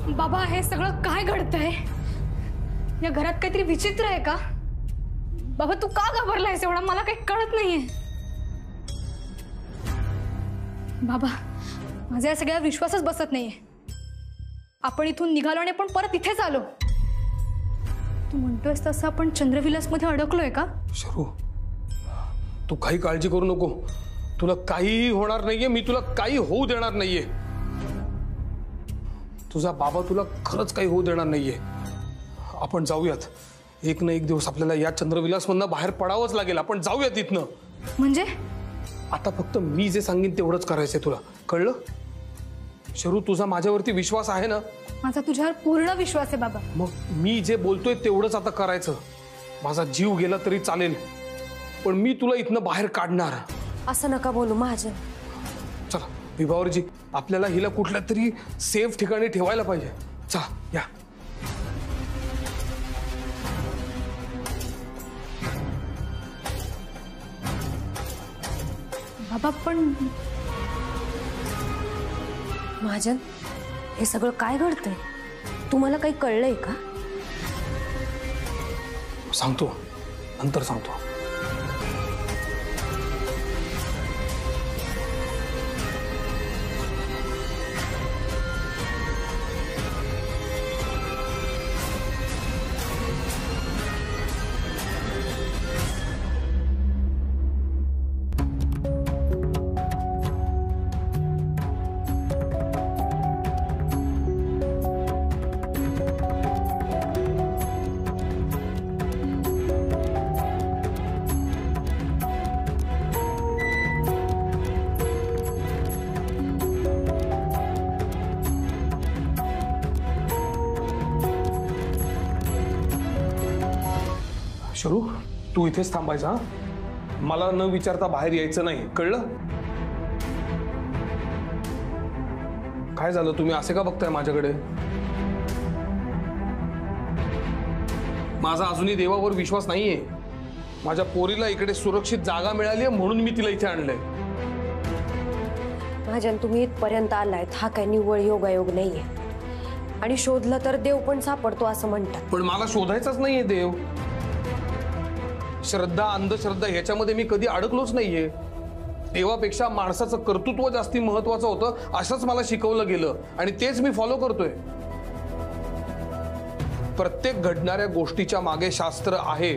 बाबा हे सगळं काय घडतंय? या घरात काहीतरी विचित्र आहे का? बाबा तू का घाबरलायस एवढा? मला काही कळत नाहीये. बाबा माझ्या या सगळ्या विश्वासच बसत नाहीये. आपण इथून निघालो आणि आपण परत इथेच आलो. तू म्हणतोयस तसं आपण चंद्रविलास मध्ये अडकलोय का? शरू तू काही काळजी करू नको. तुला काहीही होणार नाहीये. मी तुला काही होऊ देणार नाहीये. तुझा बाबा तुला खरंच काही होऊ देणार नाहीये. आपण जाऊयात. एक ना एक दिवस आपल्याला या चंद्रविलास मधनं बाहेर पडावंच लागेल. आपण जाऊयात इथनं. म्हणजे आता फक्त मी जे सांगेन तेवढंच करायचंय. तुला कळलं? शरू तुझा माझ्यावरती विश्वास आहे ना? माझा तुझ्यावर पूर्ण विश्वास आहे बाबा. मग मी जे बोलतोय तेवढंच आता करायचं. माझा जीव गेला तरी चालेल पण मी तुला इथनं बाहेर काढणार. असं नका बोलू महाजन. चला विभावरजी आपल्याला हिला कुठल्या तरी सेफ ठिकाणी ठेवायला पाहिजे. चला या. बाबा पण महाजन हे सगळं काय घडतंय? तुम्हाला काही कळलंय का? सांगतो नंतर सांगतो. शरू तू इथेच थांबायचा. मला न विचारता बाहेर यायचं नाही. कळलं? काय झालं? तुम्ही असे का बघताय माझ्याकडे? माझा अजूनही देवावर विश्वास नाहीये. माझ्या पोरीला इकडे सुरक्षित जागा मिळाली म्हणून मी तिला इथे आणलंय. महाजन तुम्ही इथपर्यंत आलायत हा काही निव्वळ योगायोग नाहीये. आणि शोधलं तर देव पण सापडतो असं म्हणतात. पण मला शोधायचाच नाहीये देव. श्रद्धा अंधश्रद्धा ह्याच्यामध्ये मी कधी अडकलोच नाहीये. देवापेक्षा माणसाचं कर्तृत्व जास्ती महत्वाचं होतं असंच मला शिकवलं गेलं आणि तेच मी फॉलो करतोय. प्रत्येक घडणाऱ्या गोष्टीच्या मागे शास्त्र आहे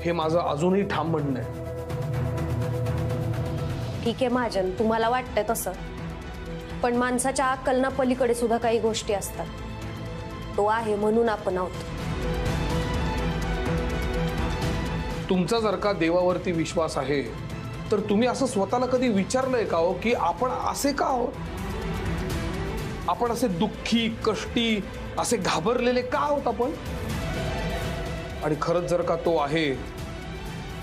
हे माझं अजूनही ठाम म्हणणं आहे. ठीक आहे महाजन तुम्हाला वाटतंय तसं पण माणसाच्या अक्कलना पलीकडे सुद्धा काही गोष्टी असतात. तो आहे म्हणून आपण आहोत. तुमचा जर का देवावरती विश्वास आहे तर तुम्ही असं स्वतःला कधी विचारलंय का हो की आपण असे का आहोत? आपण असे दुःखी कष्टी असे घाबरलेले का आहोत आपण? आणि खरंच जर का तो आहे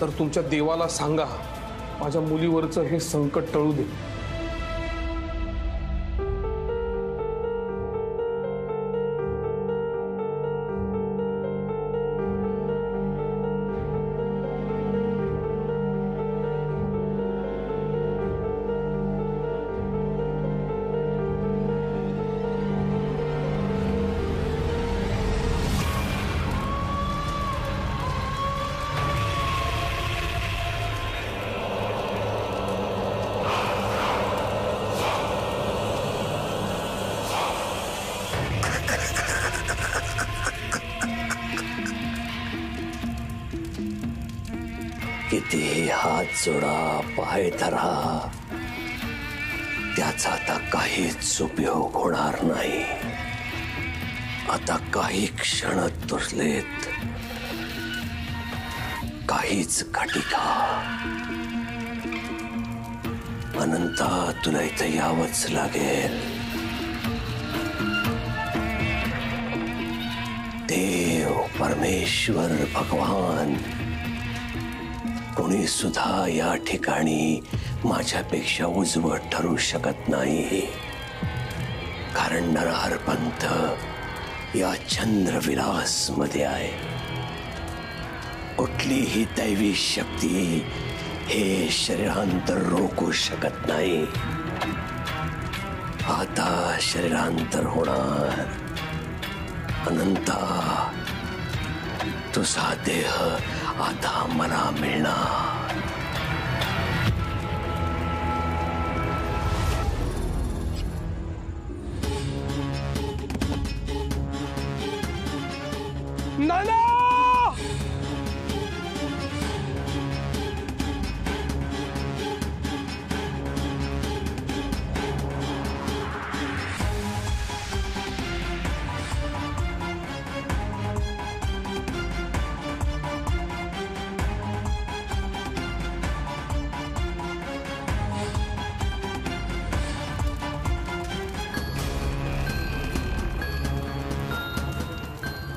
तर तुमच्या देवाला सांगा माझ्या मुलीवरचं हे संकट टळू दे. कितीही हात जोडा पाय धरा त्याचा आता काहीच उपयोग होणार नाही. आता काही क्षण उरलेत. काहीच घटिका. अनंता तुला इथं यावंच लागेल. देव परमेश्वर भगवान कोणी सुद्धा या ठिकाणी माझ्यापेक्षा उजवं ठरू शकत नाही. कारण नरहर पंथ या चंद्रविलास मध्ये आहे. कुठलीही दैवी शक्ती हे शरीरांतर रोखू शकत नाही. आता शरीरांतर होणार अनंता, तुझा देह आता मला मिळणार. नाना!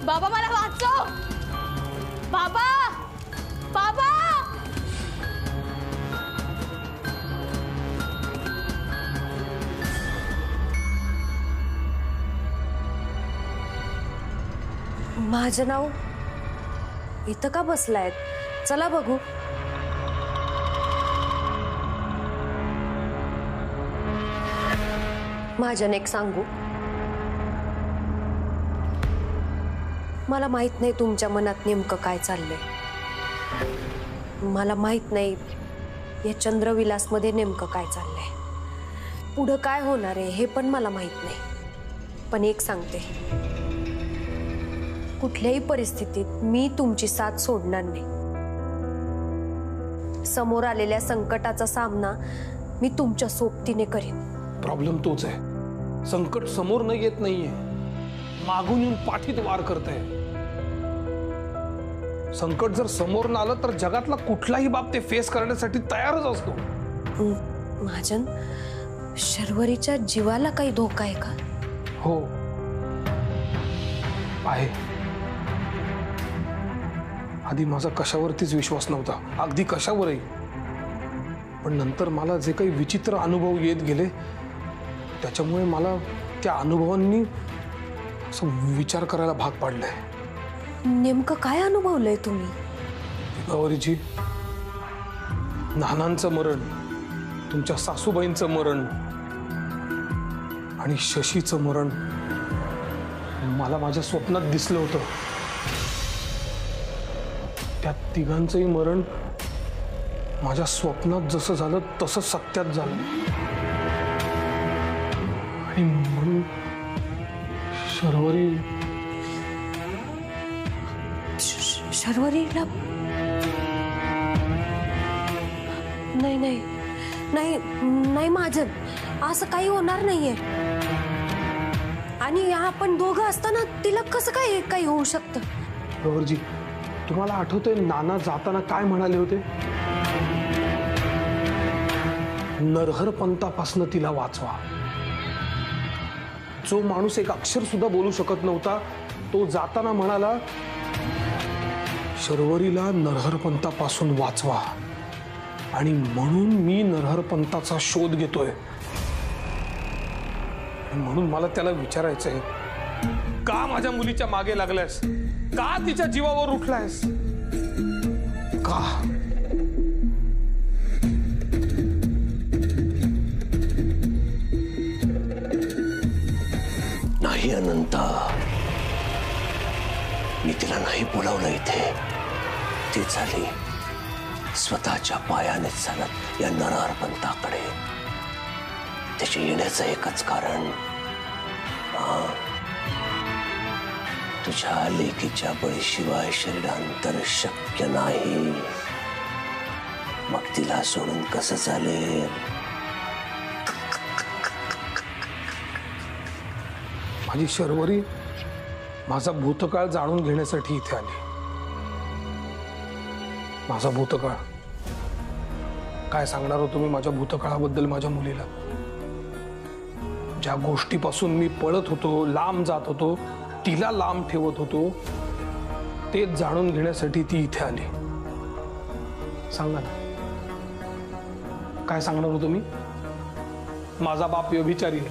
बाबा मला वाचव. बाबा, बाबा. माझं नाव इथं का बसलायत? चला बघू. माझ्याने एक सांगू, मला माहित नाही तुमच्या मनात नेमकं काय चाललंय. मला माहित नाही या चंद्रविलासमध्ये नेमकं काय चाललंय. पुढं काय होणार आहे हे पण मला माहित नाही. पण एक सांगते, कुठल्याही परिस्थितीत मी तुमची साथ सोडणार नाही. समोर आलेल्या संकटाचा सामना मी तुमच्या सोबतीने करीन. प्रॉब्लेम तोच आहे, संकट समोर न येत नाहीये, मागून येऊन पाठीत वार करतंय. संकट जर समोर न आलं तर जगातला कुठलाही बाप ते फेस करण्यासाठी तयारच असतो. महाजन, शर्वरीच्या जीवाला काही धोका आहे का? हो आहे. आधी माझा कशावरतीच विश्वास नव्हता, अगदी कशावरही. पण नंतर मला जे काही विचित्र अनुभव येत गेले त्याच्यामुळे मला त्या अनुभवांनी असं विचार करायला भाग पाडलाय. नेमकं काय अनुभवलंय तुम्ही? गौरीजी, नानांचं मरण, तुमच्या सासूबाईंचं मरण आणि शशीचं मरण मला माझ्या स्वप्नात दिसलं होतं. त्या तिघांचंही मरण माझ्या स्वप्नात जसं झालं तसं सत्यात झालं. आणि म्हणून शर्वरीला नाही नाही नाही नाही महाजन, असं काही होणार नाहीये. आणि आपण दोघं असताना तिला कसं काय काही होऊ शकतं? गौरजी, तुम्हाला आठवतंय नाना जाताना काय म्हणाले होते? नरहर पंतापासून तिला वाचवा. जो माणूस एक अक्षर सुद्धा बोलू शकत नव्हता तो जाताना म्हणाला, शर्वरीला नरहर पंतापासून वाचवा. आणि म्हणून मी नरहर पंताचा शोध घेतोय. म्हणून मला त्याला विचारायचंय, का माझ्या मुलीच्या मागे लागलायस? का तिच्या जीवावर उठलायस? का? नाही अनंता, मी तिला नाही बोलावलं इथे. ती झाली स्वतःच्या पायाने चालत या नरहर पंताकडे. त्याच्या येण्याचं एकच कारण, तुझ्या लेकीच्या बळीशिवाय शरीरांतर शक्य नाही. मग तिला सोडून कसं चालेल? माझी शर्वरी माझा भूतकाळ जाणून घेण्यासाठी इथे आली. माझा भूतकाळ काय सांगणार होतो मी माझ्या भूतकाळाबद्दल माझ्या मुलीला? ज्या गोष्टीपासून मी पळत होतो, लांब जात होतो, तिला लांब ठेवत होतो, ते जाणून घेण्यासाठी ती इथे आली. सांगा ना, काय सांगणार होतो मी? माझा बाप व्यभिचारी आहे,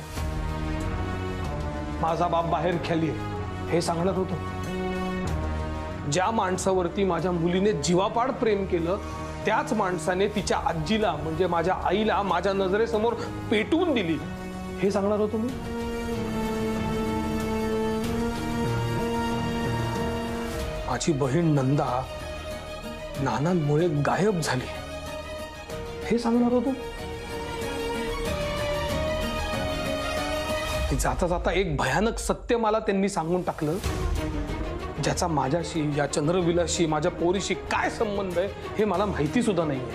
माझा बाप बाहेर खेळली आहे, हे सांगणार होतो. ज्या माणसावरती माझ्या मुलीने जीवापाड प्रेम केलं त्याच माणसाने तिच्या आजीला म्हणजे माझ्या आईला माझ्या नजरेसमोर पेटवून दिली, हे सांगणार होतो मी. माझी बहीण नंदा नानांमुळे गायब झाली हे सांगणार होतो. जाता जाता एक भयानक सत्य मला त्यांनी सांगून टाकलं, ज्याचा माझ्याशी, या चंद्रविलाशी, माझ्या पोरीशी काय संबंध आहे हे मला माहिती सुद्धा नाहीये.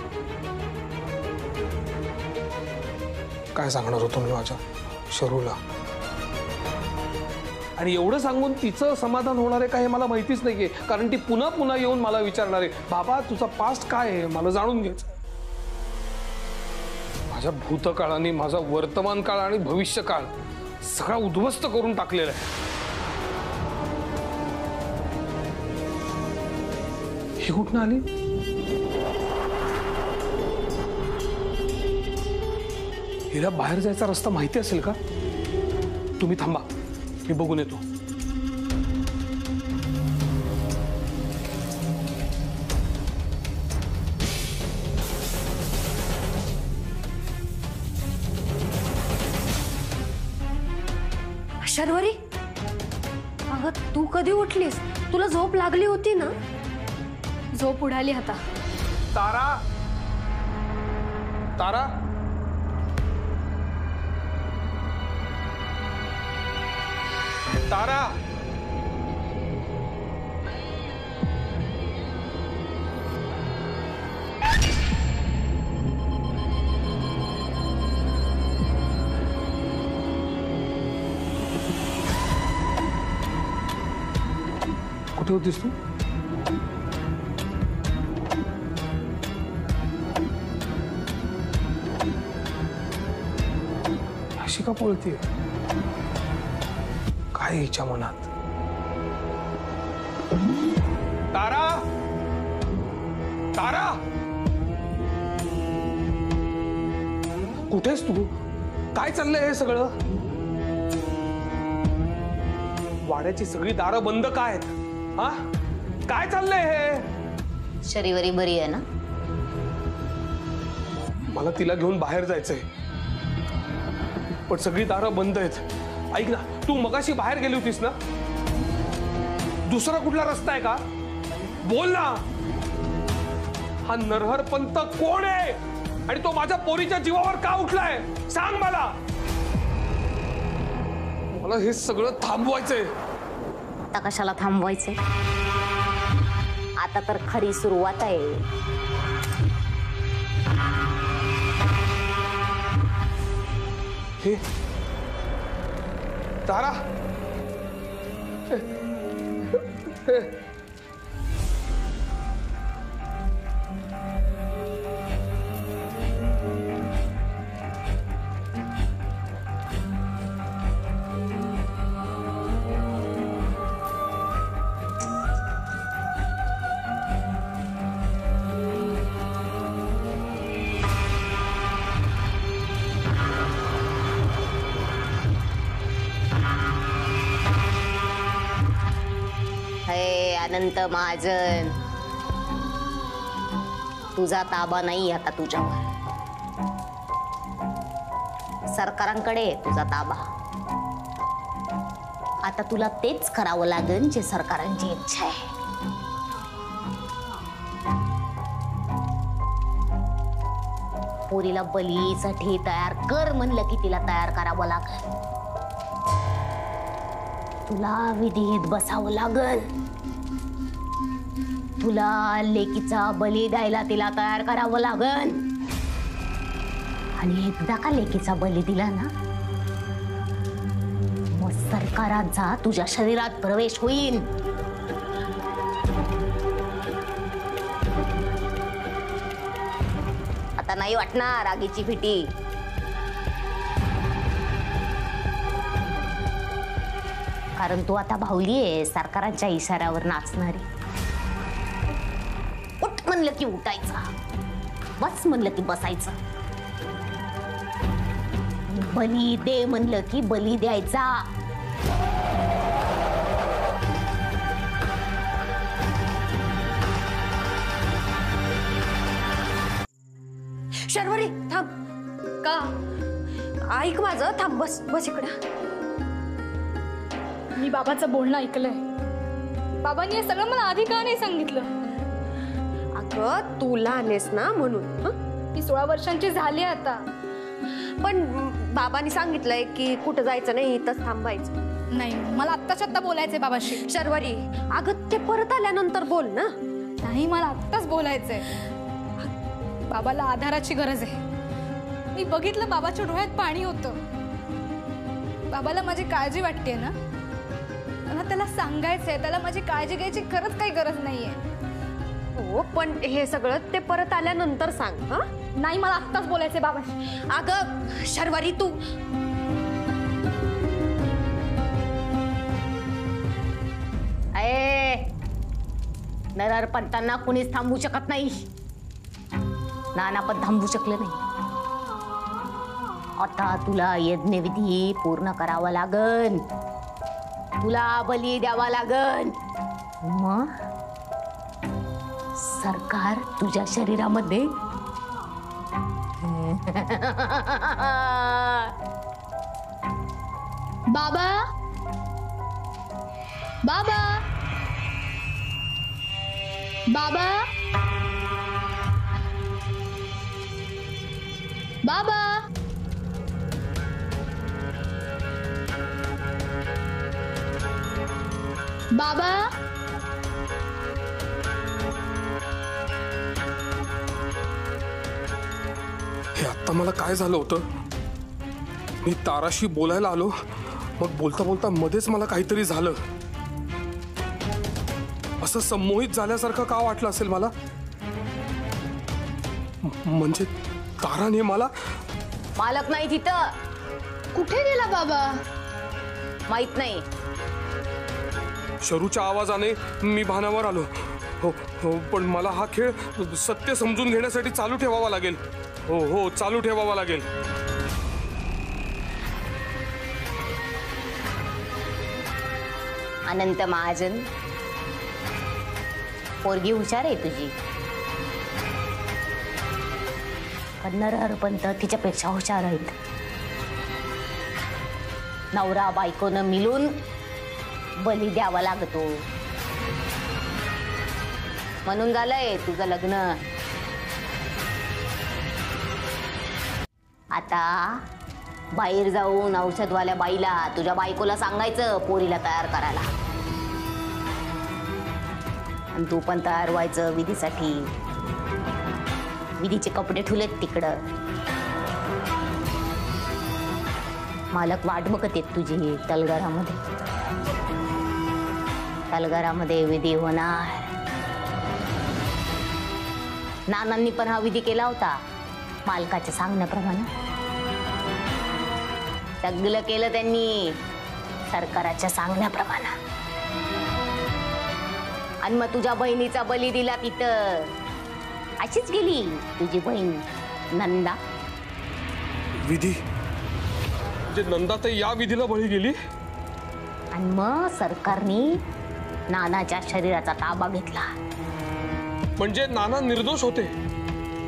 काय सांगणार होतो मी माझ्या शरूला, आणि एवढं सांगून तिचं समाधान होणार आहे का हे मला माहितीच नाहीये. कारण ती पुन्हा पुन्हा येऊन मला विचारणार आहे, बाबा तुझा पास्ट काय आहे, मला जाणून घ्यायचं. माझ्या भूतकाळाने माझा वर्तमान काळ आणि भविष्यकाळ सगळा उद्ध्वस्त करून टाकलेला आहे. ही कुठनं आली? हिला बाहेर जायचा रस्ता माहिती असेल का? तुम्ही थांबा, मी बघून येतो. शर्वरी, अगं तू कधी उठलीस? तुला झोप लागली होती ना? झोप उडाली आता. तारा, तारा, तारा, कुठे होतीस तू? अशी का बोलतीये? काय हिच्या मनात? तारा, तारा, कुठेस तू? काय चाललंय हे सगळं? वाड्याची सगळी दारं बंद काय आहेत? हा, काय चाललंय हे? शरीवरी बरी आहे ना? मला तिला घेऊन बाहेर जायचंय, पण सगळी दारं बंद आहेत. ऐक ना, तू मगाशी बाहेर गेली होतीस ना? दुसरा कुठला रस्ता आहे का? बोल ना. हा नरहर पंत कोण आहे आणि तो माझ्या पोरीच्या जीवावर का उठलाय? सांग मला. मला हे सगळं थांबवायचंय. आता कशाला थांबवायचे? आता तर खरी सुरुवात आहे. हे तारा, अनंत महाजन, तुझा ताबा नाही आता तुझ्यावर. सरकारांकडे तुझा ताबा. आता तुला तेच करावं लागेल जे सरकारांची इच्छा आहे. पोरीला बलीसाठी तयार कर म्हणलं की तिला तयार करावं लागेल. तुला विधीत बसावं लागेल. तुला लेकीचा बली द्यायला तिला तयार करावं लागेल. आणि एकदा का लेकीचा बली दिला ना, मग सरकारांचा तुझ्या शरीरात प्रवेश होईल. आता नाही वाटणार आगीची भीती. कारण तू आता भावली आहे सरकारांच्या इशाऱ्यावर नाचणारी. उठ म्हणलं की उठायचा, बस म्हणलं की बसायचं, बली दे म्हणलं की बली द्यायचा. शर्वरी थांब. का? ऐक माझं, थांब, बस बस इकडं. मी बाबाचं बोलणं ऐकलंय. बाबांनी हे सगळं मला आधी का नाही सांगितलं? अगं तू लहान आहेस ना म्हणून. मी 16 वर्षांची झाली आता. पण बाबांनी सांगितलंय की कुठं जायचं नाही, इथंच थांबायचं. नाही, मला आत्ताच्या आत्ता बोलायचंय बाबाशी. शर्वरी, अगं ते परत आल्यानंतर बोल ना. नाही, मला आत्ताच बोलायचंय. बाबाला आधाराची गरज आहे. मी बघितलं बाबाच्या डोळ्यात पाणी होतं. बाबाला माझी काळजी वाटते ना. मला त्याला सांगायचंय, त्याला माझी काळजी घ्यायची खरंच काही गरज नाहीये. हो, पण हे सगळं ते परत आल्यानंतर सांग. हा नाही, मला आत्ताच बोलायचंय बाबाशी. अगं शर्वरी, तू नरहरपंतांना कुणीच थांबवू शकत नाही. नाना पण थांबवू शकले नाही. आता तुला यज्ञविधी पूर्ण करावा लागन. तुला बली द्यावा लागन. मग सरकार तुझ्या शरीरामध्ये बाबा, बाबा, बाबा, बाबा, बाबा, हे आत्ता मला काय झालं होतं? मी ताराशी बोलायला आलो, मग बोलता बोलता मध्येच मला काहीतरी झालं. असं संमोहित झाल्यासारखं का वाटलं असेल मला? म्हणजे ताराने मला. मालक नाही तिथं. कुठे गेला बाबा? माहित नाही. शरूच्या आवाजाने मी भानावर आलो. हो हो, पण मला हा खेळ सत्य समजून घेण्यासाठी चालू ठेवावा लागेल. हो हो, चालू ठेवावा लागेल. अनंत महाजन, पोरगी हुशार आहे तुझी. पण नरहरपंत तिच्यापेक्षा हुशार आहेत. नवरा बायकोनं मिळून बली द्यावा लागतो. म्हणून झालंय तुझं लग्न. आता बाहेर जाऊन औषधवाल्या बाईला तुझ्या बायकोला सांगायचं पोरीला तयार करायला. आणि तू पण तयार व्हायचं विधीसाठी. विधीचे कपडे ठुलेत तिकडं. मालक वाट बघत आहेत तुझी तलघरामध्ये. तलघरामध्ये विधी होणार. नानांनी पण हा विधी केला होता मालकाच्या सांगण्याप्रमाणे. सगळं केलं त्यांनी सरकाराच्या सांगण्याप्रमाणे. आणि मग तुझ्या बहिणीचा बली दिला तिथं. अशीच गेली तुझी बहीण नंदा. विधी जे नंदाताई या विधीला बळी गेली. आणि मग सरकारने नानाच्या शरीराचा ताबा घेतला. म्हणजे नाना निर्दोष होते,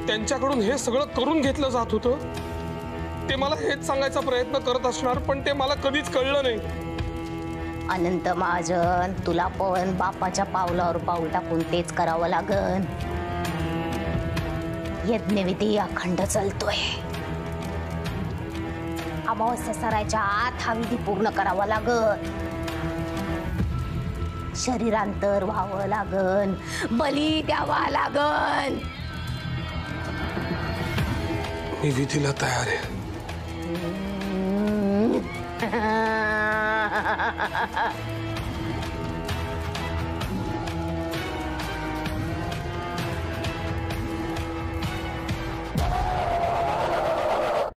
त्यांच्याकडून हे सगळं करून घेतलं जात होतं. ते मला हेच सांगायचा प्रयत्न करत असणार, पण ते मला कधीच कळलं नाही. अनंत महाजन, तुला पण बापाच्या पावलावर पाऊल टाकून तेच करावं लागन. यज्ञविधी अखंड चालतोय. अमावस्या सरायच्या आत हा विधी पूर्ण करावा लागत. शरीरांतर व्हावं लागन. बली द्यावा लागन. मी विधीला तयार आहे.